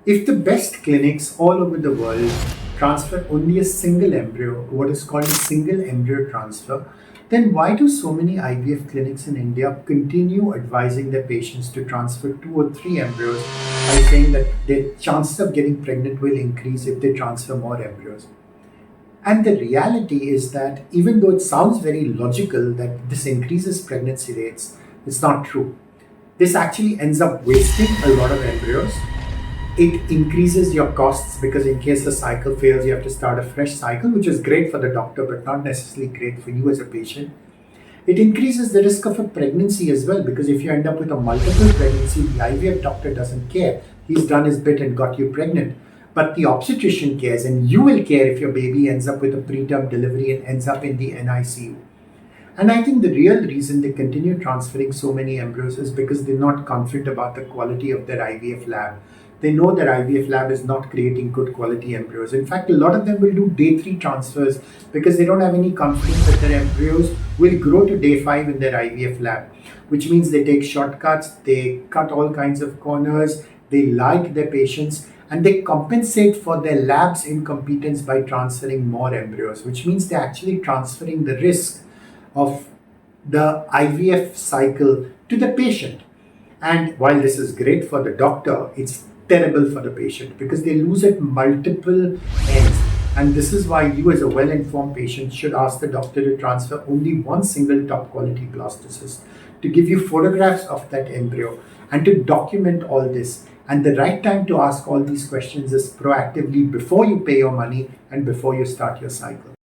If the best clinics all over the world transfer only a single embryo, what is called a single embryo transfer, then why do so many IVF clinics in India continue advising their patients to transfer 2 or 3 embryos by saying that their chances of getting pregnant will increase if they transfer more embryos? And the reality is that even though it sounds very logical that this increases pregnancy rates, it's not true. This actually ends up wasting a lot of embryos. It increases your costs because in case the cycle fails, you have to start a fresh cycle, which is great for the doctor, but not necessarily great for you as a patient. It increases the risk of a pregnancy as well, because if you end up with a multiple pregnancy, the IVF doctor doesn't care. He's done his bit and got you pregnant. But the obstetrician cares, and you will care if your baby ends up with a preterm delivery and ends up in the NICU. And I think the real reason they continue transferring so many embryos is because they're not confident about the quality of their IVF lab. They know their IVF lab is not creating good quality embryos. In fact, a lot of them will do day 3 transfers because they don't have any confidence that their embryos will grow to day 5 in their IVF lab, which means they take shortcuts, they cut all kinds of corners, they lie to their patients, and they compensate for their lab's incompetence by transferring more embryos, which means they're actually transferring the risk of the IVF cycle to the patient. And while this is great for the doctor, it's terrible for the patient because they lose at multiple ends. And this is why you, as a well informed patient, should ask the doctor to transfer only one single top quality blastocyst, to give you photographs of that embryo, and to document all this. And the right time to ask all these questions is proactively before you pay your money and before you start your cycle.